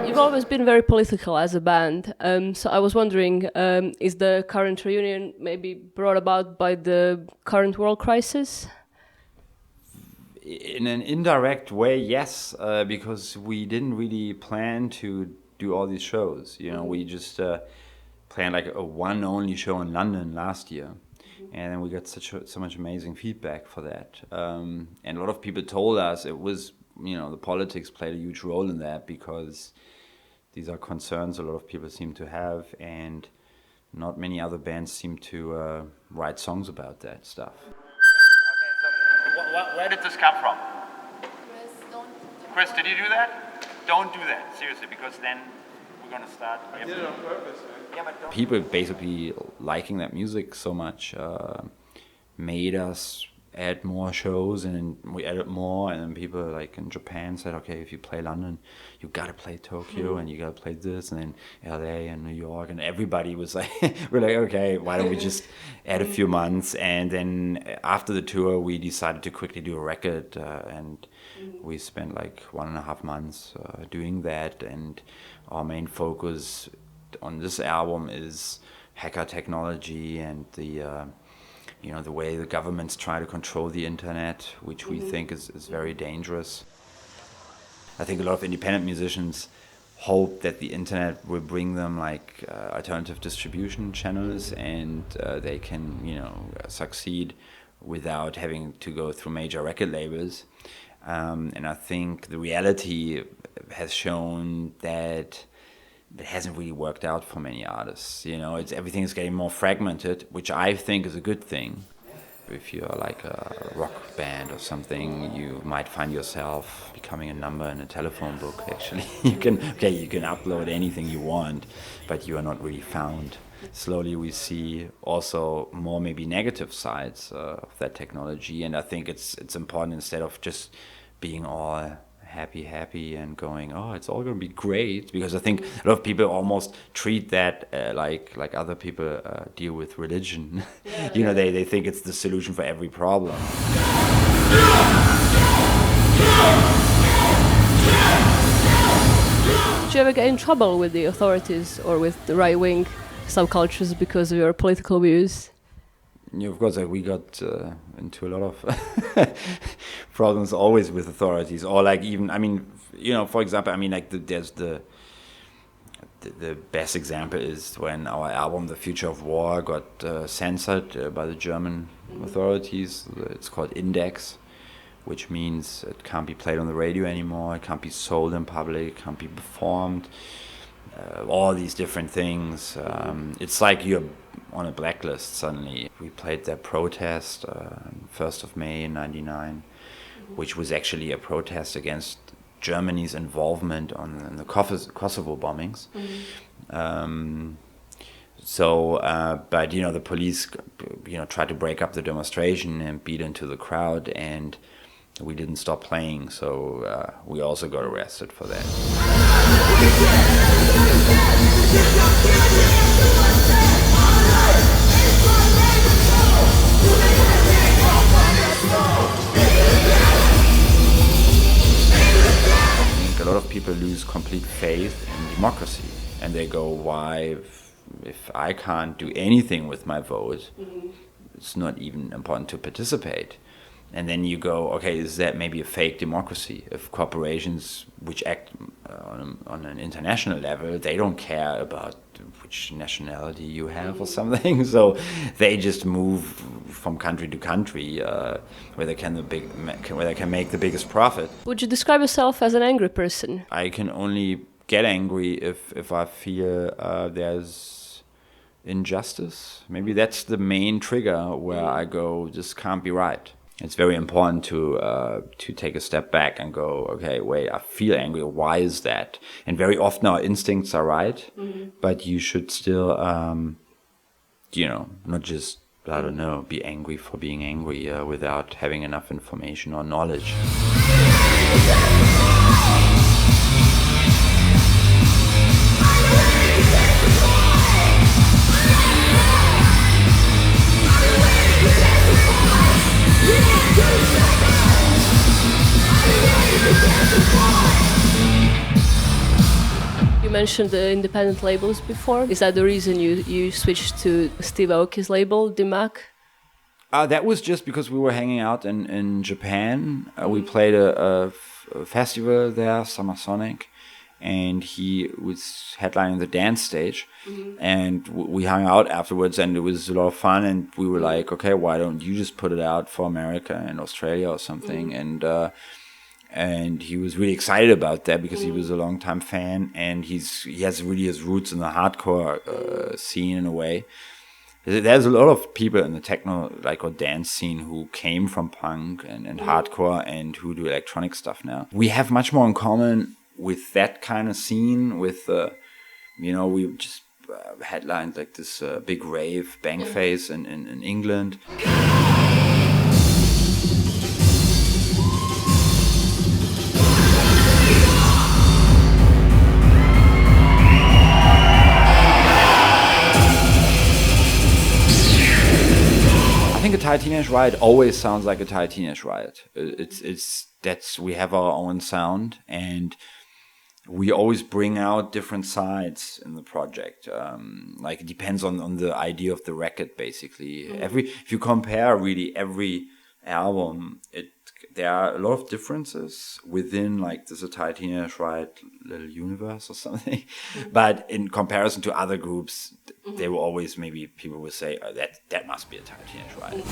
You've always been very political as a band, so I was wondering, is the current reunion maybe brought about by the current world crisis? In an indirect way, yes, because we didn't really plan to do all these shows. You know, we just planned like a one only show in London last year, and then we got so much amazing feedback for that. And a lot of people told us it was, you know, the politics played a huge role in that, because these are concerns a lot of people seem to have, and not many other bands seem to write songs about that stuff. Where did this come from? Chris, did you do that? Don't do that, seriously, because then we're gonna start. I did it on purpose, man. Yeah, but people basically liking that music so much made us add more shows, and then we added more, and then people like in Japan said, okay, if you play London, you gotta play Tokyo, and you gotta play this, and then LA and New York, and everybody was like, we're like, okay, why don't we just add a few months? And then after the tour, we decided to quickly do a record, and we spent like 1.5 months doing that, and our main focus on this album is hacker technology and the you know, the way the governments try to control the internet, which we think is very dangerous. I think a lot of independent musicians hope that the internet will bring them like alternative distribution channels, and they can, you know, succeed without having to go through major record labels. And I think the reality has shown that it hasn't really worked out for many artists. You know, everything is getting more fragmented, which I think is a good thing. If you're like a rock band or something, you might find yourself becoming a number in a telephone book, actually. You can upload anything you want, but you are not really found. Slowly we see also more maybe negative sides of that technology, and I think it's important, instead of just being all happy and going, oh, it's all going to be great, because I think a lot of people almost treat that like other people deal with religion. Yeah. You know, they think it's the solution for every problem. Did you ever get in trouble with the authorities or with the right-wing subcultures because of your political views? Yeah, of course, we got into a lot of problems always with authorities, or like even, I mean, you know, for example, I mean, like there's the best example is when our album The Future of War got censored by the German authorities. It's called Index, which means it can't be played on the radio anymore, it can't be sold in public, it can't be performed, all these different things. It's like you're on a blacklist suddenly. We played that protest, 1st of May in '99, which was actually a protest against Germany's involvement in the Kosovo bombings. But you know, the police, you know, tried to break up the demonstration and beat into the crowd, and we didn't stop playing, so we also got arrested for that. A lot of people lose complete faith in democracy, and they go, why, if I can't do anything with my vote, it's not even important to participate. And then you go, okay, is that maybe a fake democracy? If corporations which act on an international level, they don't care about which nationality you have or something, so they just move from country to country where they can make the biggest profit. Would you describe yourself as an angry person? I can only get angry if I feel there's injustice. Maybe that's the main trigger where I go, this can't be right. It's very important to take a step back and go, okay, wait, I feel angry. Why is that? And very often our instincts are right, but you should still, you know, not just, I don't know, be angry for being angry without having enough information or knowledge. mentioned the independent labels before. Is that the reason you switched to Steve Aoki's label, DIMAC? That was just because we were hanging out in Japan. We played a festival there, Summer Sonic, and he was headlining the dance stage. And we hung out afterwards, and it was a lot of fun. And we were like, okay, why don't you just put it out for America and Australia or something? And he was really excited about that because he was a longtime fan, and he has really his roots in the hardcore scene in a way. There's a lot of people in the techno or dance scene who came from punk and hardcore and who do electronic stuff now. We have much more in common with that kind of scene. With we just headlined like this big rave, Bangface in England. I think Atari Teenage Riot always sounds like Atari Teenage Riot. We have our own sound, and we always bring out different sides in the project. It depends on the idea of the record, basically. If you compare really every album, there are a lot of differences within this Atari Teenage Riot little universe or something. But in comparison to other groups, they will always, maybe people will say, oh, that must be Atari Teenage Riot.